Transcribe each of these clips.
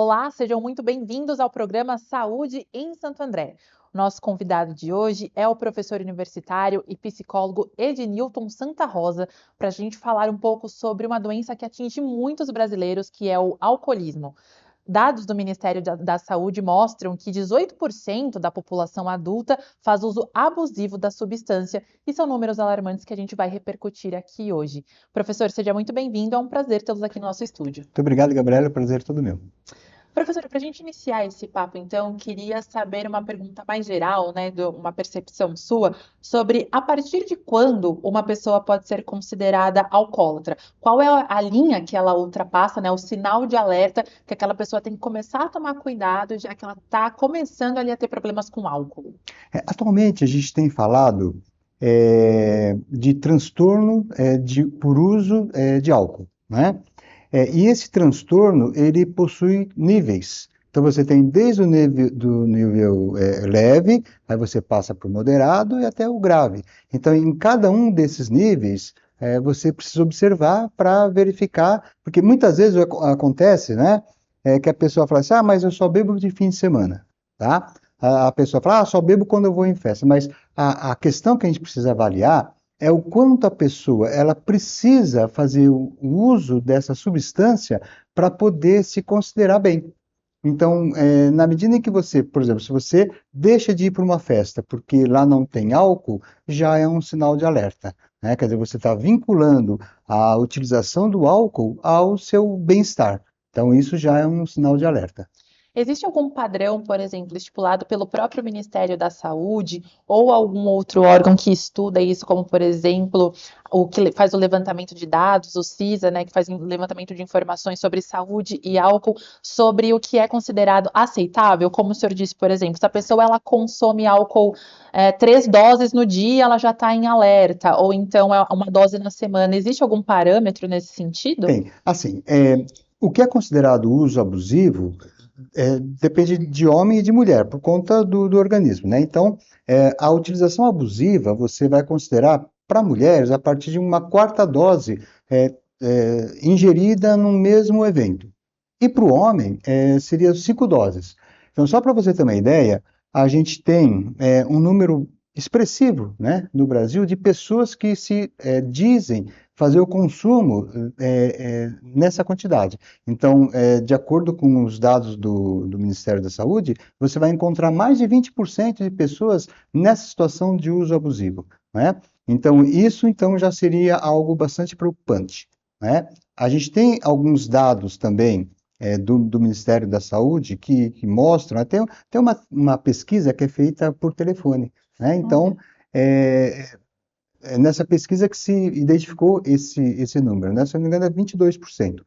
Olá, sejam muito bem-vindos ao programa Saúde em Santo André. Nosso convidado de hoje é o professor universitário e psicólogo Ednilton Santa Rosa, para a gente falar um pouco sobre uma doença que atinge muitos brasileiros, que é o alcoolismo. Dados do Ministério da Saúde mostram que 18% da população adulta faz uso abusivo da substância e são números alarmantes que a gente vai repercutir aqui hoje. Professor, seja muito bem-vindo, é um prazer tê-los aqui no nosso estúdio. Muito obrigado, Gabriela, o prazer é todo meu. Professora, para a gente iniciar esse papo, então, queria saber uma pergunta mais geral, né, uma percepção sua sobre a partir de quando uma pessoa pode ser considerada alcoólatra? Qual é a linha que ela ultrapassa, né, o sinal de alerta que aquela pessoa tem que começar a tomar cuidado, já que ela está começando ali a ter problemas com álcool? Atualmente, a gente tem falado de transtorno por uso de álcool, né? E esse transtorno, ele possui níveis. Então, você tem desde o nível leve, aí você passa para o moderado e até o grave. Então, em cada um desses níveis, você precisa observar para verificar, porque muitas vezes acontece, né, que a pessoa fala assim, mas eu só bebo de fim de semana, tá? A pessoa fala, só bebo quando eu vou em festa. Mas a questão que a gente precisa avaliar é o quanto a pessoa ela precisa fazer o uso dessa substância para poder se considerar bem. Então, na medida em que você, por exemplo, se você deixa de ir para uma festa porque lá não tem álcool, já é um sinal de alerta, né? Quer dizer, você está vinculando a utilização do álcool ao seu bem-estar. Então, isso já é um sinal de alerta. Existe algum padrão, por exemplo, estipulado pelo próprio Ministério da Saúde ou algum outro órgão que estuda isso, como, por exemplo, o que faz o levantamento de dados, o CISA, né, que faz o levantamento de informações sobre saúde e álcool, sobre o que é considerado aceitável? Como o senhor disse, por exemplo, se a pessoa ela consome álcool 3 doses no dia, ela já está em alerta, ou então é uma dose na semana. Existe algum parâmetro nesse sentido? Tem. Assim, o que é considerado uso abusivo depende de homem e de mulher, por conta do organismo, né? Então, a utilização abusiva você vai considerar para mulheres a partir de uma quarta dose ingerida no mesmo evento. E para o homem, seria 5 doses. Então, só para você ter uma ideia, a gente tem um número expressivo, né, no Brasil, de pessoas que se dizem fazer o consumo nessa quantidade. Então, de acordo com os dados do Ministério da Saúde, você vai encontrar mais de 20% de pessoas nessa situação de uso abusivo, né? Então, isso então já seria algo bastante preocupante, né? A gente tem alguns dados também do Ministério da Saúde que mostram, tem uma pesquisa que é feita por telefone, né? Então, nessa pesquisa que se identificou esse número, né? Se eu não me engano, é 22%.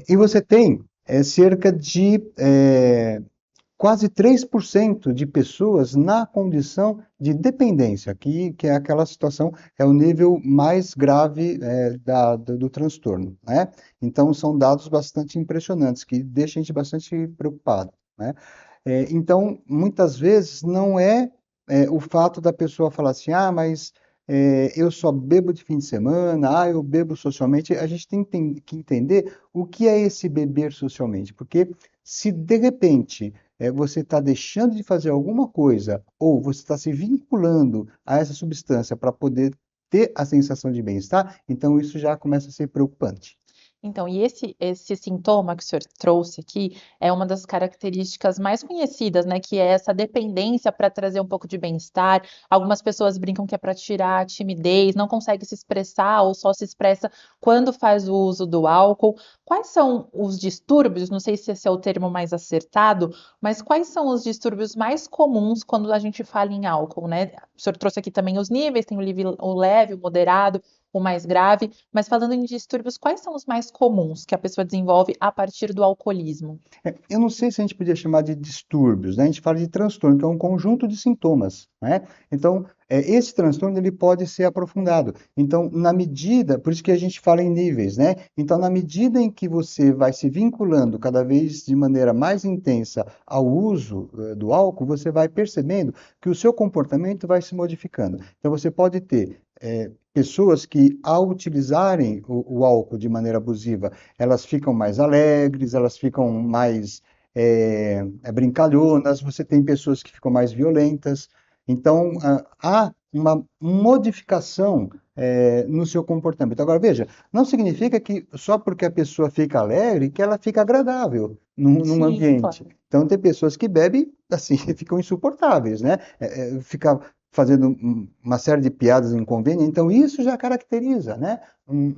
E você tem cerca de quase 3% de pessoas na condição de dependência, que é aquela situação, é o nível mais grave do transtorno, né? Então, são dados bastante impressionantes, que deixam a gente bastante preocupado, né? Então, muitas vezes, não é o fato da pessoa falar assim, mas eu só bebo de fim de semana, eu bebo socialmente. A gente tem que entender o que é esse beber socialmente, porque se de repente você está deixando de fazer alguma coisa ou você está se vinculando a essa substância para poder ter a sensação de bem-estar, então isso já começa a ser preocupante. Então, e esse sintoma que o senhor trouxe aqui é uma das características mais conhecidas, né? Que é essa dependência para trazer um pouco de bem-estar. Algumas pessoas brincam que é para tirar a timidez, não consegue se expressar ou só se expressa quando faz o uso do álcool. Quais são os distúrbios? Não sei se esse é o termo mais acertado, mas quais são os distúrbios mais comuns quando a gente fala em álcool, né? O senhor trouxe aqui também os níveis, tem o leve, o moderado, o mais grave. Mas falando em distúrbios, quais são os mais comuns que a pessoa desenvolve a partir do alcoolismo? Eu não sei se a gente podia chamar de distúrbios, né? A gente fala de transtorno, que é um conjunto de sintomas, né? Então, esse transtorno ele pode ser aprofundado. Então, na medida, por isso que a gente fala em níveis, né? Então, na medida em que você vai se vinculando cada vez de maneira mais intensa ao uso do álcool, você vai percebendo que o seu comportamento vai se modificando. Então, você pode ter pessoas que, ao utilizarem o álcool de maneira abusiva, elas ficam mais alegres, elas ficam mais brincalhonas, você tem pessoas que ficam mais violentas. Então, há uma modificação no seu comportamento. Agora, veja, não significa que só porque a pessoa fica alegre que ela fica agradável num Sim, ambiente. claro. Então, tem pessoas que bebem, assim, ficam insuportáveis, né? Fica fazendo uma série de piadas inconvenientes. Então, isso já caracteriza, né, um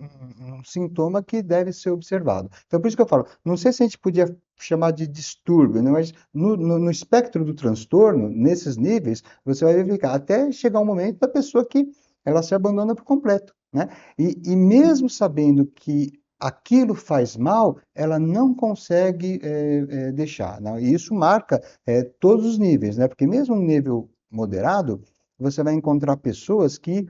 sintoma que deve ser observado. Então, por isso que eu falo, não sei se a gente podia chamar de distúrbio, né, mas no espectro do transtorno, nesses níveis, você vai verificar, até chegar um momento da pessoa que ela se abandona por completo, né? E mesmo sabendo que aquilo faz mal, ela não consegue deixar, né? E isso marca todos os níveis, né? Porque mesmo no nível moderado, você vai encontrar pessoas que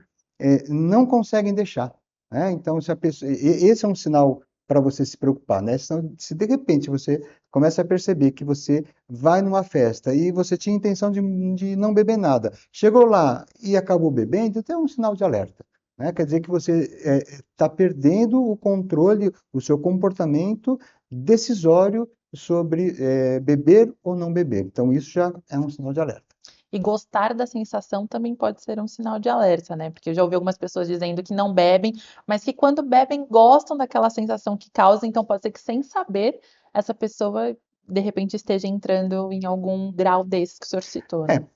não conseguem deixar, né? Então, se a pessoa, esse é um sinal para você se preocupar, né? Se de repente você começa a perceber que você vai numa festa e você tinha intenção de não beber nada, chegou lá e acabou bebendo, então é um sinal de alerta, né? Quer dizer que você está perdendo o controle, o seu comportamento decisório sobre beber ou não beber. Então, isso já é um sinal de alerta. E gostar da sensação também pode ser um sinal de alerta, né? Porque eu já ouvi algumas pessoas dizendo que não bebem, mas que quando bebem gostam daquela sensação que causa, então pode ser que sem saber essa pessoa de repente esteja entrando em algum grau desses que o senhor citou, É, né?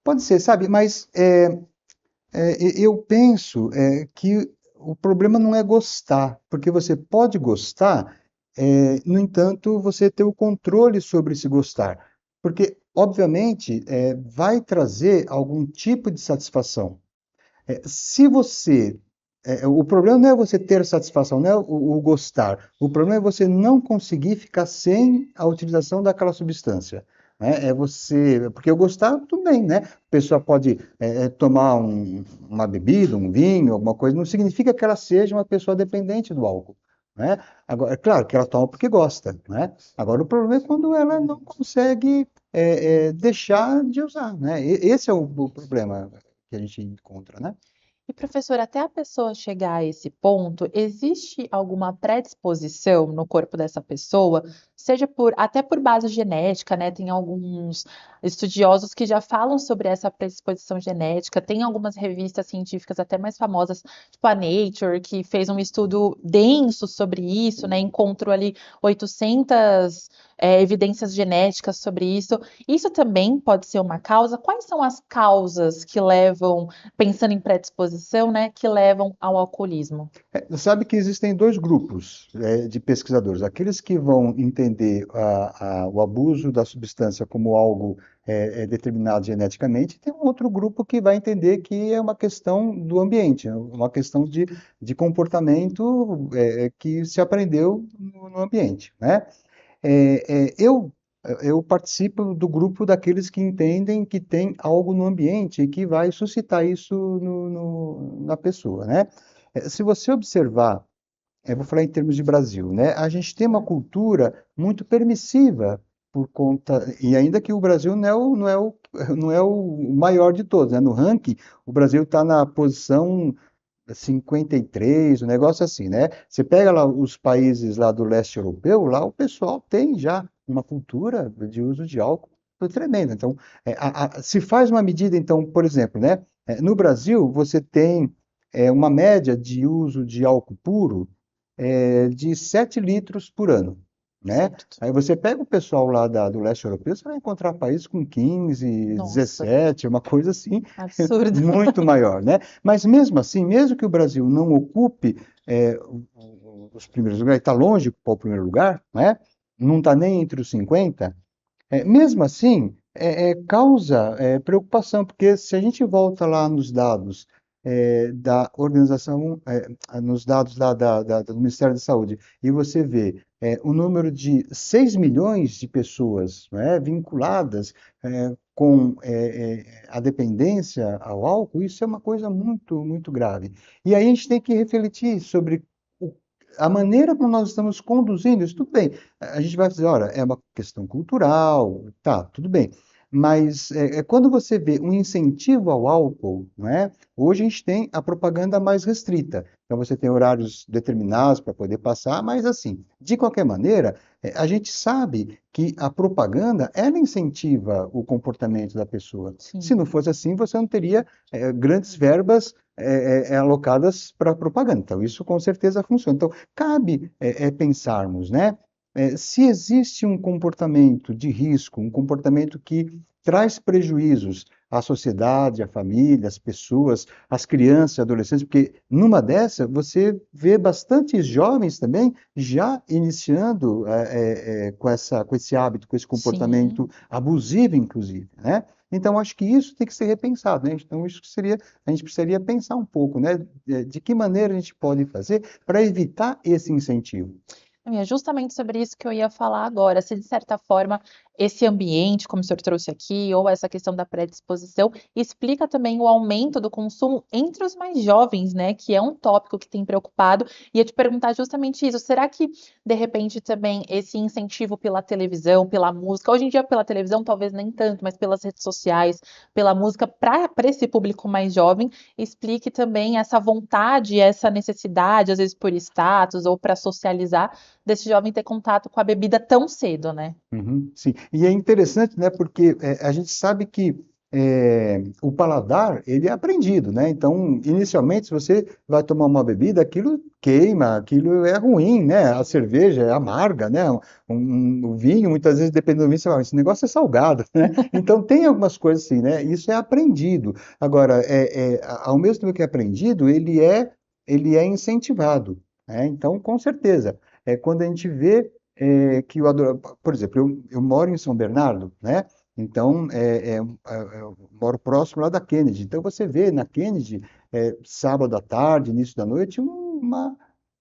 pode ser, sabe? Mas eu penso que o problema não é gostar, porque você pode gostar, no entanto, você ter o controle sobre esse gostar. Porque, obviamente, vai trazer algum tipo de satisfação. Se você. O problema não é você ter satisfação, não é o gostar. O problema é você não conseguir ficar sem a utilização daquela substância. Né? É você. Porque o gostar, tudo bem, né? A pessoa pode tomar uma bebida, um vinho, alguma coisa, não significa que ela seja uma pessoa dependente do álcool. Né? Agora, é claro que ela toma porque gosta. Né? Agora, o problema é quando ela não consegue deixar de usar. Né? Esse é o problema que a gente encontra, né? E professor, até a pessoa chegar a esse ponto, existe alguma predisposição no corpo dessa pessoa, seja por até por base genética, né? Tem alguns estudiosos que já falam sobre essa predisposição genética. Tem algumas revistas científicas até mais famosas, tipo a Nature, que fez um estudo denso sobre isso, né? Encontrou ali 800 evidências genéticas sobre isso. Isso também pode ser uma causa? Quais são as causas que levam pensando em predisposição, né, que levam ao alcoolismo? Sabe que existem dois grupos de pesquisadores, aqueles que vão entender o abuso da substância como algo determinado geneticamente, e tem um outro grupo que vai entender que é uma questão do ambiente, é uma questão de comportamento que se aprendeu no ambiente, né? Eu participo do grupo daqueles que entendem que tem algo no ambiente e que vai suscitar isso na pessoa, né? Se você observar, vou falar em termos de Brasil, né? A gente tem uma cultura muito permissiva por conta, e ainda que o Brasil não é o maior de todos, né? No ranking, o Brasil está na posição 53, um negócio assim, né? Você pega lá os países lá do leste europeu, lá o pessoal tem já uma cultura de uso de álcool tremenda. Então, se faz uma medida, então, por exemplo, né? No Brasil, você tem uma média de uso de álcool puro de 7 litros por ano, né? Certo. Aí você pega o pessoal lá do leste europeu, você vai encontrar países com 15, Nossa, 17, uma coisa assim, absurdo. muito maior, né? Mas mesmo assim, mesmo que o Brasil não ocupe os primeiros lugares, está longe de ocupar o primeiro lugar, né? Não está nem entre os 50, mesmo assim, causa preocupação, porque se a gente volta lá nos dados da organização, nos dados lá do Ministério da Saúde, e você vê o número de 6 milhões de pessoas, né, vinculadas com a dependência ao álcool, isso é uma coisa muito, muito grave. E aí a gente tem que refletir sobre a maneira como nós estamos conduzindo isso. Tudo bem, a gente vai dizer, olha, é uma questão cultural, tá, tudo bem. Mas quando você vê um incentivo ao álcool, não é? Hoje a gente tem a propaganda mais restrita. Então você tem horários determinados para poder passar, mas assim, de qualquer maneira, a gente sabe que a propaganda, ela incentiva o comportamento da pessoa. Se Sim, não fosse assim, você não teria grandes verbas alocadas para propaganda. Então isso com certeza funciona. Então cabe pensarmos, né? Se existe um comportamento de risco, um comportamento que traz prejuízos à sociedade, à família, às pessoas, às crianças e adolescentes, porque numa dessa você vê bastantes jovens também já iniciando com esse hábito, com esse sim. comportamento abusivo, inclusive, né? Então, acho que isso tem que ser repensado, né? Então, isso seria, a gente precisaria pensar um pouco, né? De que maneira a gente pode fazer para evitar esse incentivo. E é justamente sobre isso que eu ia falar agora. Se, de certa forma, esse ambiente, como o senhor trouxe aqui, ou essa questão da predisposição, explica também o aumento do consumo entre os mais jovens, né? Que é um tópico que tem preocupado. E ia te perguntar justamente isso. Será que, de repente, também esse incentivo pela televisão, pela música, hoje em dia pela televisão talvez nem tanto, mas pelas redes sociais, pela música, para esse público mais jovem, explique também essa vontade, essa necessidade, às vezes por status ou para socializar desse jovem ter contato com a bebida tão cedo, né? Uhum, sim, e é interessante, né, porque a gente sabe que o paladar, ele é aprendido, né, então, inicialmente, se você vai tomar uma bebida, aquilo queima, aquilo é ruim, né, a cerveja é amarga, né, o vinho, muitas vezes, dependendo do vinho, você fala, esse negócio é salgado, né, então tem algumas coisas assim, né, isso é aprendido. Agora, ao mesmo tempo que é aprendido, ele é incentivado, né, então, com certeza, quando a gente vê que por exemplo, eu moro em São Bernardo, né? Então, eu moro próximo lá da Kennedy. Então, você vê na Kennedy, sábado à tarde, início da noite, uma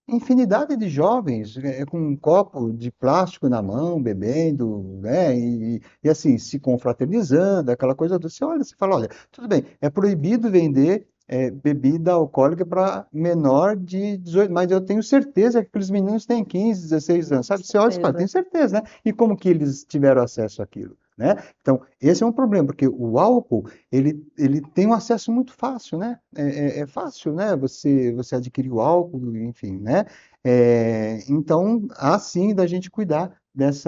infinidade de jovens com um copo de plástico na mão, bebendo, né? E assim, se confraternizando, aquela coisa toda. Você olha, você fala, olha, tudo bem, é proibido vender bebida alcoólica para menor de 18, mas eu tenho certeza que aqueles meninos têm 15, 16 anos, Com sabe? Você olha e fala, tenho certeza. certeza, né? E como que eles tiveram acesso àquilo, né? Então, esse é um problema, porque o álcool, ele tem um acesso muito fácil, né? É fácil, né? Você adquirir o álcool, enfim, né? Então, há sim da gente cuidar desse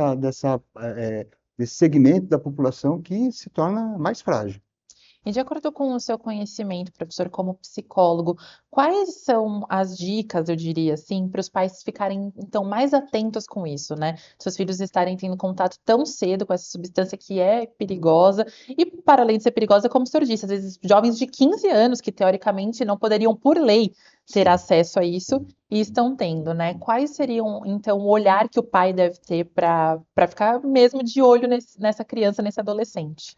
segmento da população que se torna mais frágil. E de acordo com o seu conhecimento, professor, como psicólogo, quais são as dicas, eu diria assim, para os pais ficarem então mais atentos com isso, né? Seus filhos estarem tendo contato tão cedo com essa substância que é perigosa e, para além de ser perigosa, como o senhor disse, às vezes jovens de 15 anos que teoricamente não poderiam, por lei, ter Sim. acesso a isso e estão tendo, né? Quais seriam então o olhar que o pai deve ter para ficar mesmo de olho nessa criança, nesse adolescente?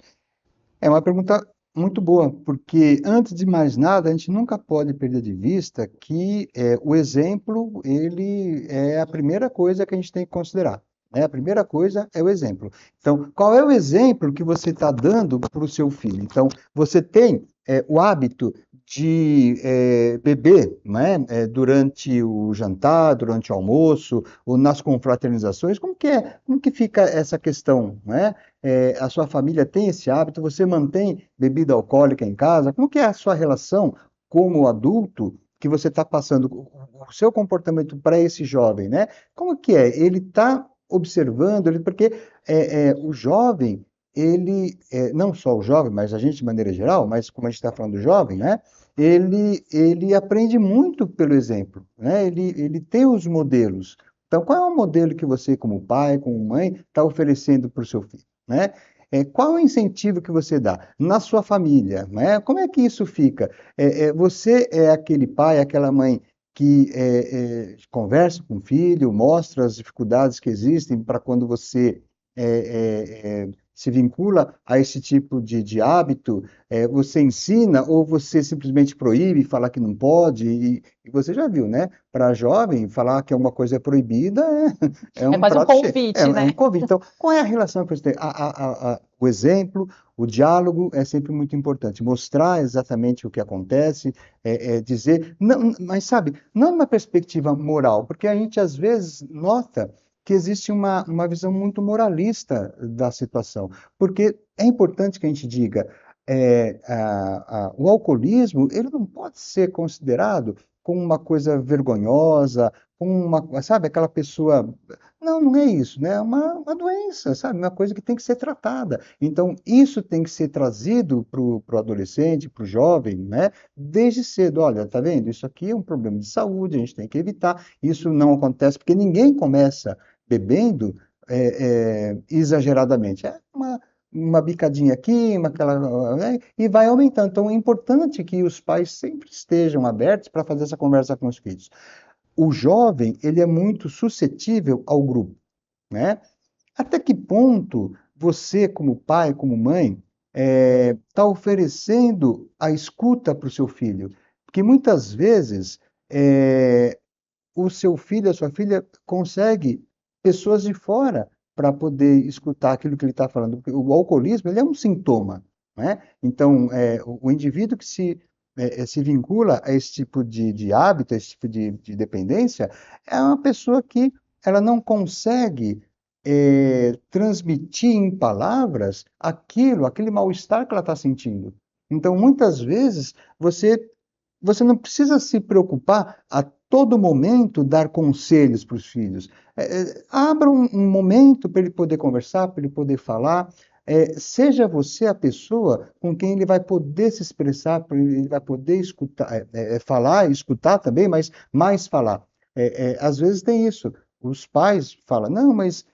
É uma pergunta muito boa, porque antes de mais nada, a gente nunca pode perder de vista que o exemplo, ele é a primeira coisa que a gente tem que considerar, né? A primeira coisa é o exemplo. Então, qual é o exemplo que você está dando para o seu filho? Então, você tem o hábito de beber, né? Durante o jantar, durante o almoço, ou nas confraternizações, como que é? Como que fica essa questão, né? A sua família tem esse hábito? Você mantém bebida alcoólica em casa? Como que é a sua relação como adulto que você está passando o seu comportamento para esse jovem, né? Como que é? Ele está observando, porque o jovem, não só o jovem, mas a gente de maneira geral, mas como a gente está falando do jovem, né? Ele aprende muito pelo exemplo, né? Ele tem os modelos. Então, qual é o modelo que você, como pai, como mãe, está oferecendo para o seu filho, né? Qual é o incentivo que você dá na sua família, né? Como é que isso fica? Você é aquele pai, aquela mãe que conversa com o filho, mostra as dificuldades que existem para quando você se vincula a esse tipo de hábito, você ensina ou você simplesmente proíbe, fala que não pode, e você já viu, né? Para jovem, falar que alguma coisa é proibida é É um quase um prato cheio, convite, é um né? convite. Então, qual é a relação que você tem? O exemplo, o diálogo é sempre muito importante. Mostrar exatamente o que acontece, dizer, não, mas sabe, não numa perspectiva moral, porque a gente às vezes nota que existe uma visão muito moralista da situação, porque é importante que a gente diga, o alcoolismo, ele não pode ser considerado como uma coisa vergonhosa, como uma, sabe, aquela pessoa. Não, não é isso, né? É uma doença, sabe? Uma coisa que tem que ser tratada. Então, isso tem que ser trazido para o adolescente, para o jovem, né? Desde cedo. Olha, tá vendo? Isso aqui é um problema de saúde, a gente tem que evitar. Isso não acontece porque ninguém começa bebendo exageradamente. É uma bicadinha aqui, né? E vai aumentando. Então, é importante que os pais sempre estejam abertos para fazer essa conversa com os filhos. O jovem, ele é muito suscetível ao grupo, né? Até que ponto você, como pai, como mãe, está oferecendo a escuta para o seu filho? Porque muitas vezes o seu filho, a sua filha, consegue pessoas de fora para poder escutar aquilo que ele está falando. Porque o alcoolismo, ele é um sintoma, né? Então, o indivíduo que se vincula a esse tipo de hábito, a esse tipo de dependência, é uma pessoa que ela não consegue transmitir em palavras aquele mal-estar que ela está sentindo. Então, muitas vezes, você não precisa se preocupar a todo momento dar conselhos para os filhos. Abra um momento para ele poder conversar, para ele poder falar. Seja você a pessoa com quem ele vai poder se expressar, ele vai poder escutar, falar e escutar também, mas mais falar. Às vezes tem isso. Os pais falam, não, mas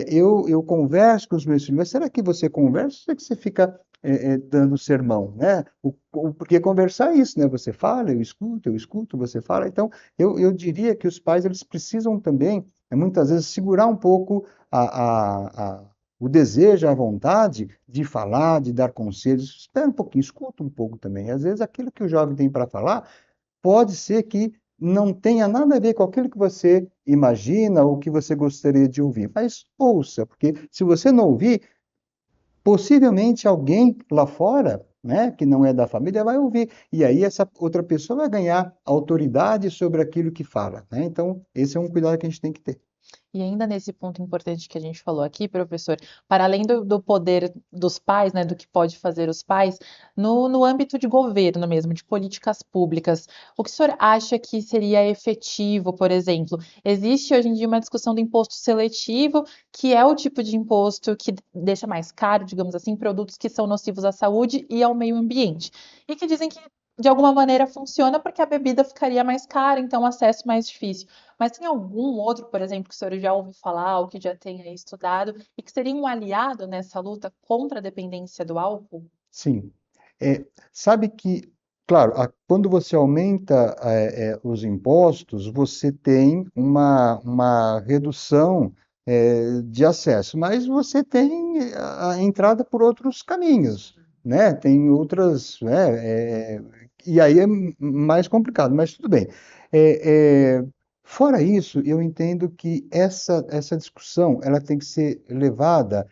eu converso com os meus filhos. Mas será que você conversa ou será que você fica dando sermão, né? Porque conversar é isso, né? Você fala, eu escuto, você fala. Então, eu diria que os pais eles precisam também, muitas vezes, segurar um pouco o desejo, a vontade de falar, de dar conselhos. Espera um pouquinho, escuta um pouco também. Às vezes, aquilo que o jovem tem para falar pode ser que não tenha nada a ver com aquilo que você imagina ou que você gostaria de ouvir. Mas ouça, porque se você não ouvir, possivelmente alguém lá fora, né, que não é da família, vai ouvir. E aí essa outra pessoa vai ganhar autoridade sobre aquilo que fala, né? Então, esse é um cuidado que a gente tem que ter. E ainda nesse ponto importante que a gente falou aqui, professor, para além do poder dos pais, né, do que pode fazer os pais, no âmbito de governo mesmo, de políticas públicas, o que o senhor acha que seria efetivo, por exemplo? Existe hoje em dia uma discussão do imposto seletivo, que é o tipo de imposto que deixa mais caro, digamos assim, produtos que são nocivos à saúde e ao meio ambiente. E que dizem que, de alguma maneira, funciona porque a bebida ficaria mais cara, então o acesso mais difícil. Mas tem algum outro, por exemplo, que o senhor já ouviu falar ou que já tenha estudado e que seria um aliado nessa luta contra a dependência do álcool? Sim. Sabe que, claro, quando você aumenta os impostos, você tem uma redução de acesso, mas você tem a entrada por outros caminhos, né? Tem outras, né? E aí é mais complicado, mas tudo bem. Fora isso, eu entendo que essa discussão ela tem que ser levada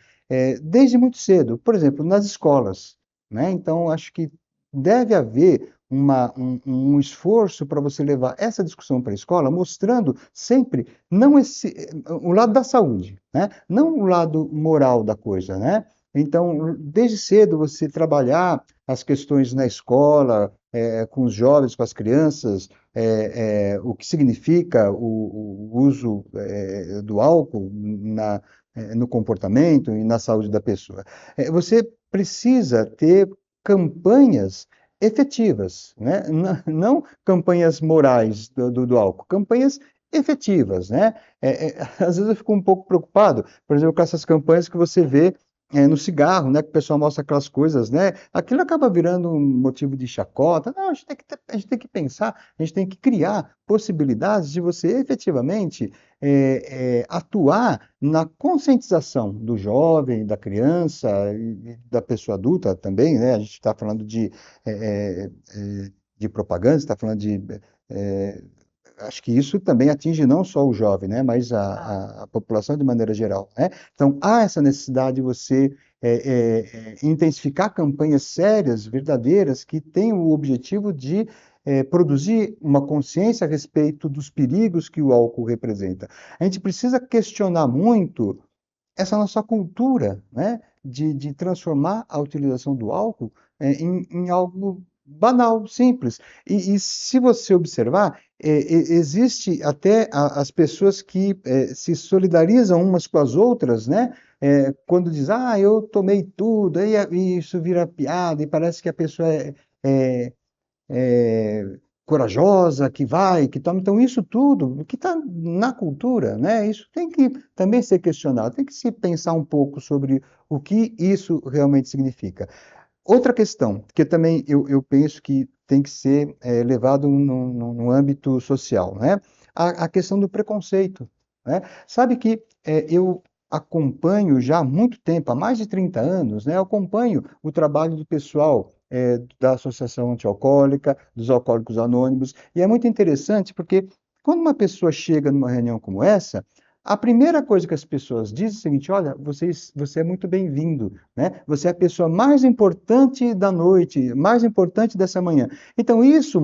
desde muito cedo, por exemplo, nas escolas, né? Então, acho que deve haver um esforço para você levar essa discussão para a escola, mostrando sempre não o lado da saúde, né? Não o lado moral da coisa, né? Então, desde cedo você trabalhar as questões na escola, com os jovens, com as crianças, o que significa o uso do álcool no comportamento e na saúde da pessoa. Você precisa ter campanhas efetivas, né? Não campanhas morais do álcool, campanhas efetivas, né? Às vezes eu fico um pouco preocupado, por exemplo, com essas campanhas que você vê no cigarro, né? Que o pessoal mostra aquelas coisas, né? Aquilo acaba virando um motivo de chacota. Não, a gente tem que pensar, a gente tem que criar possibilidades de você efetivamente atuar na conscientização do jovem, da criança e da pessoa adulta também, né? A gente está falando de propaganda, está falando eh, acho que isso também atinge não só o jovem, né? Mas Ah, a população de maneira geral, né? Então, há essa necessidade de você intensificar campanhas sérias, verdadeiras, que tenham o objetivo de produzir uma consciência a respeito dos perigos que o álcool representa. A gente precisa questionar muito essa nossa cultura, né, de transformar a utilização do álcool em algo banal, simples. E se você observar, existe até as pessoas que se solidarizam umas com as outras, né? Quando diz, ah, eu tomei tudo, aí isso vira piada e parece que a pessoa é, é, corajosa, que vai, que toma. Então, isso tudo, o que está na cultura, né? Isso tem que também ser questionado, tem que se pensar um pouco sobre o que isso realmente significa. Outra questão, que também eu penso que tem que ser levado no âmbito social, né? A questão do preconceito, né? Sabe que eu acompanho já há muito tempo, há mais de 30 anos, né? Eu acompanho o trabalho do pessoal da Associação Antialcoólica, dos Alcoólicos Anônimos, e é muito interessante porque quando uma pessoa chega numa reunião como essa, a primeira coisa que as pessoas dizem é o seguinte: olha, você é muito bem-vindo, né? Você é a pessoa mais importante da noite, mais importante dessa manhã. Então, isso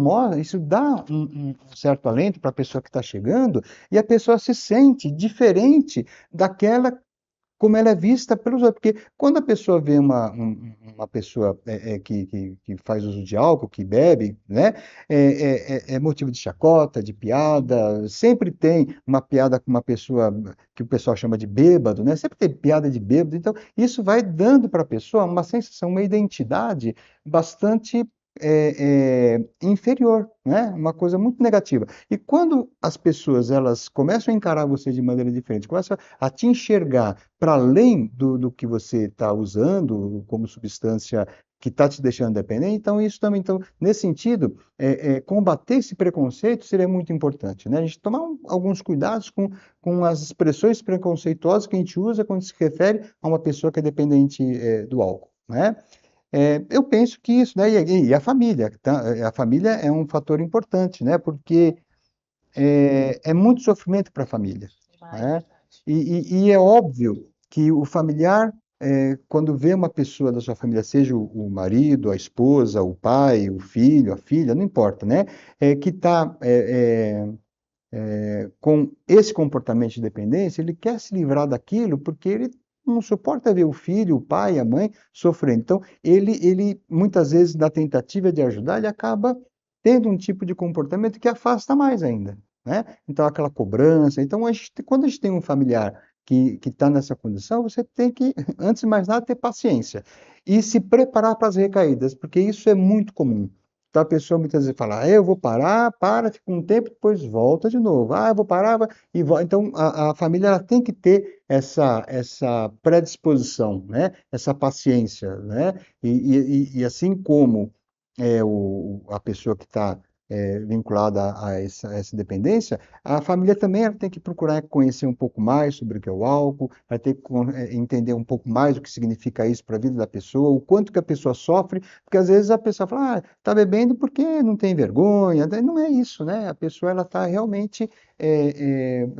dá um certo alento para a pessoa que está chegando, e a pessoa se sente diferente daquela como ela é vista pelos outros. Porque quando a pessoa vê uma pessoa que faz uso de álcool, que bebe, né, é motivo de chacota, de piada, sempre tem uma piada com uma pessoa que o pessoal chama de bêbado, né? Sempre tem piada de bêbado. Então, isso vai dando para a pessoa uma sensação, uma identidade bastante inferior, né? Uma coisa muito negativa. E quando as pessoas elas começam a encarar você de maneira diferente, começam a te enxergar para além do que você está usando como substância que está te deixando dependente, então isso também, então, nesse sentido, combater esse preconceito seria muito importante, né? A gente tomar alguns cuidados com as expressões preconceituosas que a gente usa quando se refere a uma pessoa que é dependente do álcool, né? Eu penso que isso, né? E a família, tá? A família é um fator importante, né? Porque é muito sofrimento para a família, Demais, né? verdade. E é óbvio que o familiar, quando vê uma pessoa da sua família, seja o marido, a esposa, o pai, o filho, a filha, não importa, né? Que está com esse comportamento de dependência, ele quer se livrar daquilo porque ele não suporta ver o filho, o pai, a mãe sofrendo. Então, ele muitas vezes, na tentativa de ajudar, ele acaba tendo um tipo de comportamento que afasta mais ainda, né? Então, aquela cobrança. Então, quando a gente tem um familiar que está nessa condição, você tem que, antes de mais nada, ter paciência e se preparar para as recaídas, porque isso é muito comum. Então a pessoa muitas vezes fala, eu vou parar, para, fica um tempo, depois volta de novo. Ah, eu vou parar, e volta. Então a família ela tem que ter essa predisposição, né? Essa paciência, né? E assim como a pessoa que está vinculada a essa dependência, a família também ela tem que procurar conhecer um pouco mais sobre o que é o álcool, vai ter que entender um pouco mais o que significa isso para a vida da pessoa, o quanto que a pessoa sofre, porque às vezes a pessoa fala, ah, tá bebendo porque não tem vergonha, não é isso, né? A pessoa ela está realmente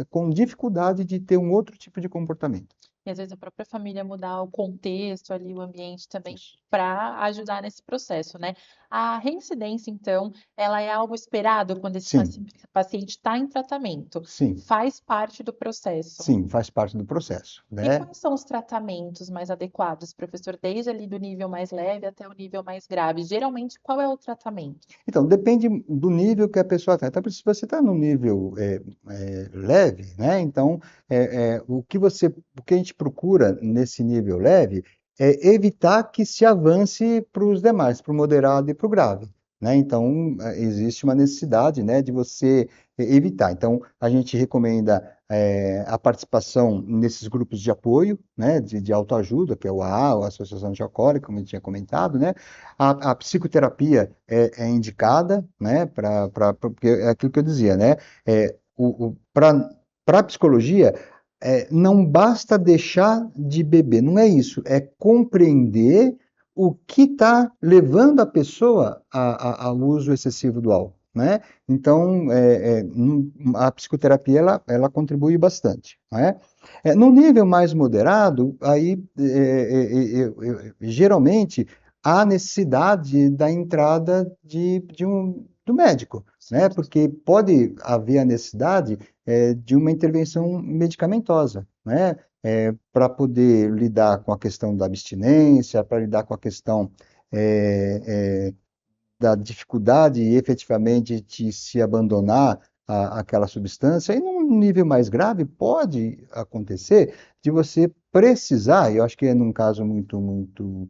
com dificuldade de ter um outro tipo de comportamento. E às vezes a própria família mudar o contexto ali, o ambiente também, Isso. para ajudar nesse processo, né? A reincidência, então, ela é algo esperado quando esse Sim, paciente está em tratamento, sim, faz parte do processo. sim, faz parte do processo, E né? quais são os tratamentos mais adequados, professor, desde ali do nível mais leve até o nível mais grave? Geralmente, qual é o tratamento? Então, depende do nível que a pessoa está. Então, se você está no nível leve, né? Então, o que a gente procura nesse nível leve é evitar que se avance para os demais, para o moderado e para o grave, né? Então, existe uma necessidade, né, de você evitar. Então, a gente recomenda a participação nesses grupos de apoio, né, de autoajuda, que é o AA, a Associação de Alcoólicos, como a gente tinha comentado, né? A psicoterapia é indicada, né, porque é aquilo que eu dizia, né, para a psicologia, não basta deixar de beber, não é isso, é compreender o que está levando a pessoa ao uso excessivo do álcool, né? Então, a psicoterapia, ela contribui bastante, né? No nível mais moderado, aí, geralmente, há necessidade da entrada de do médico, né? Porque pode haver a necessidade de uma intervenção medicamentosa, né? Para poder lidar com a questão da abstinência, para lidar com a questão é, da dificuldade efetivamente de se abandonar aquela substância, e num nível mais grave pode acontecer de você precisar, e eu acho que é num caso muito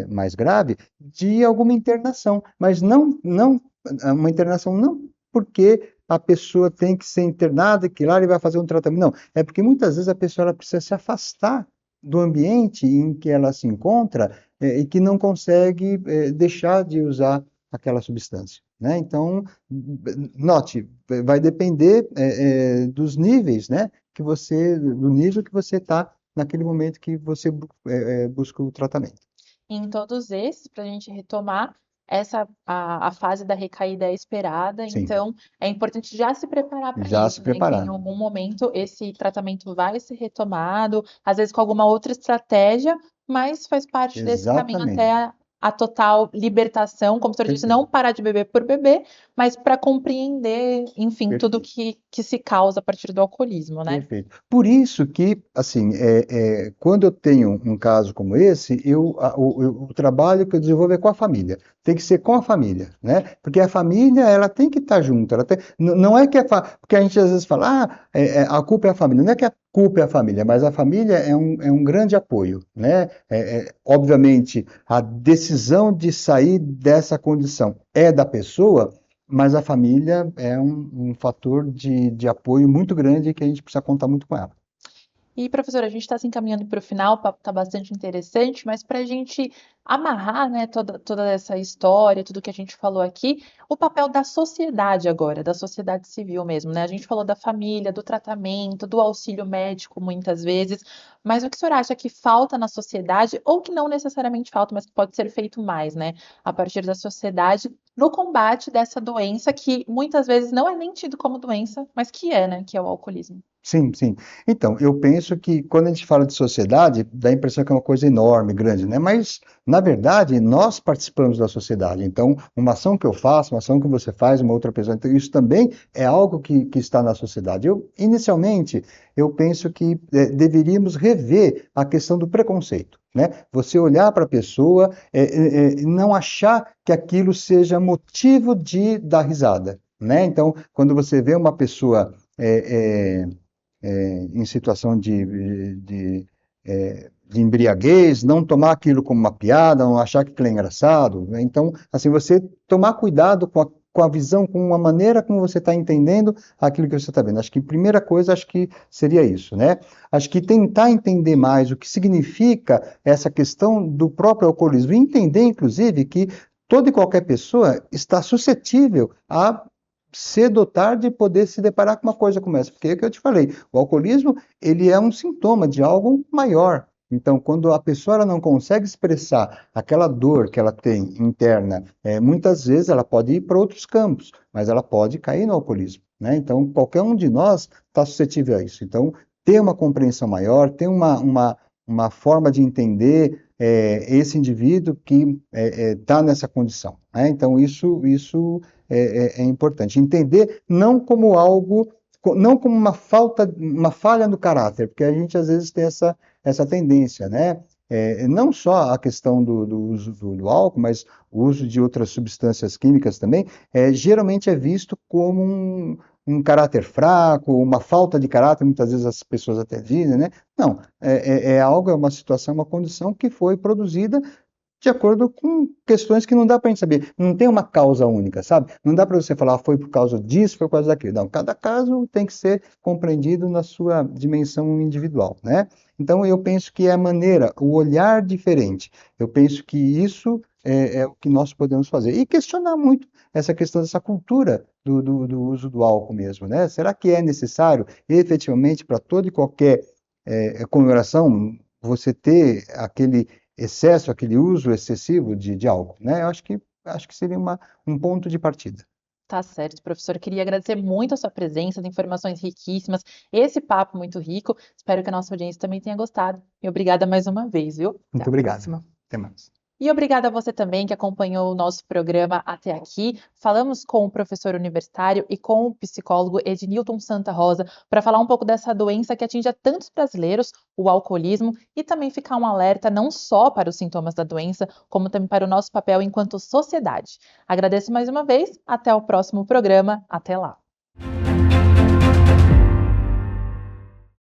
mais grave, de alguma internação, mas não uma internação não porque a pessoa tem que ser internada, que lá ele vai fazer um tratamento, não, é porque muitas vezes a pessoa ela precisa se afastar do ambiente em que ela se encontra e que não consegue deixar de usar aquela substância, né? Então, note, vai depender dos níveis, né? Do nível que você está naquele momento que você busca o tratamento. Em todos esses, para a gente retomar, a fase da recaída é esperada, Sim, então é importante já se preparar para já se isso, né? Que em preparar. algum momento esse tratamento vai ser retomado, às vezes com alguma outra estratégia, mas faz parte desse caminho até Exatamente. a total libertação, como o senhor disse, Perfeito. não parar de beber por beber, mas para compreender, enfim, tudo Perfeito. que se causa a partir do alcoolismo, né? Perfeito. Por isso que, assim, quando eu tenho um caso como esse, o trabalho que eu desenvolvo é com a família. Tem que ser com a família, né? Porque a família, ela tem que estar junto. Não é que porque a gente às vezes fala, a culpa é a família. Não é que a culpa é a família, mas a família é um grande apoio, né? Obviamente, a decisão de sair dessa condição é da pessoa, mas a família é um fator de apoio muito grande que a gente precisa contar muito com ela. E, professora, a gente está se encaminhando para o final, o papo está bastante interessante, mas para a gente amarrar, né, toda essa história, tudo que a gente falou aqui, o papel da sociedade agora, da sociedade civil mesmo, né? A gente falou da família, do tratamento, do auxílio médico, muitas vezes, mas o que a senhora acha que falta na sociedade, ou que não necessariamente falta, mas que pode ser feito mais, né, a partir da sociedade, no combate dessa doença que muitas vezes não é nem tido como doença, mas que é, né, que é o alcoolismo? Sim, sim. Então, eu penso que quando a gente fala de sociedade, dá a impressão que é uma coisa enorme, grande, né? Mas, na verdade, nós participamos da sociedade. Então, uma ação que eu faço, uma ação que você faz, uma outra pessoa, então, isso também é algo que está na sociedade. Inicialmente, eu penso que deveríamos rever a questão do preconceito, né? Você olhar para a pessoa e não achar que aquilo seja motivo de dar risada, né? Então, quando você vê uma pessoa em situação de embriaguez, não tomar aquilo como uma piada, não achar que aquilo é engraçado, né? Então, assim, você tomar cuidado com a visão, com a maneira como você está entendendo aquilo que você está vendo. Acho que a primeira coisa, acho que seria isso, né? Acho que tentar entender mais o que significa essa questão do próprio alcoolismo, e entender, inclusive, que toda e qualquer pessoa está suscetível a cedo ou tarde poder se deparar com uma coisa como essa, porque é o que eu te falei, o alcoolismo, ele é um sintoma de algo maior. Então, quando a pessoa ela não consegue expressar aquela dor que ela tem interna, muitas vezes ela pode ir para outros campos, mas ela pode cair no alcoolismo, né? Então, qualquer um de nós está suscetível a isso. Então, ter uma compreensão maior, ter uma forma de entender esse indivíduo que está nessa condição, né? Então, isso é importante. Entender não como algo, não como uma falha no caráter, porque a gente às vezes tem essa tendência, né? Não só a questão do uso do álcool, mas o uso de outras substâncias químicas também, geralmente é visto como um caráter fraco, uma falta de caráter, muitas vezes as pessoas até dizem, né? Não, é uma situação, uma condição que foi produzida de acordo com questões que não dá para a gente saber. Não tem uma causa única, sabe? Não dá para você falar, foi por causa disso, foi por causa daquilo. Não, cada caso tem que ser compreendido na sua dimensão individual, né? Então, eu penso que é a maneira, o olhar diferente. Eu penso que isso é o que nós podemos fazer. E questionar muito essa questão dessa cultura do uso do álcool mesmo, né? Será que é necessário, efetivamente, para toda e qualquer comemoração, você ter aquele excesso, aquele uso excessivo de álcool, né? Eu acho que seria um ponto de partida. Tá certo, professor. Queria agradecer muito a sua presença, as informações riquíssimas, esse papo muito rico. Espero que a nossa audiência também tenha gostado. E obrigada mais uma vez, viu? Até Muito a obrigado. próxima. Até mais. E obrigada a você também que acompanhou o nosso programa até aqui. Falamos com o professor universitário e com o psicólogo Ednilton Santa Rosa para falar um pouco dessa doença que atinge a tantos brasileiros, o alcoolismo, e também ficar um alerta não só para os sintomas da doença, como também para o nosso papel enquanto sociedade. Agradeço mais uma vez, até o próximo programa, até lá.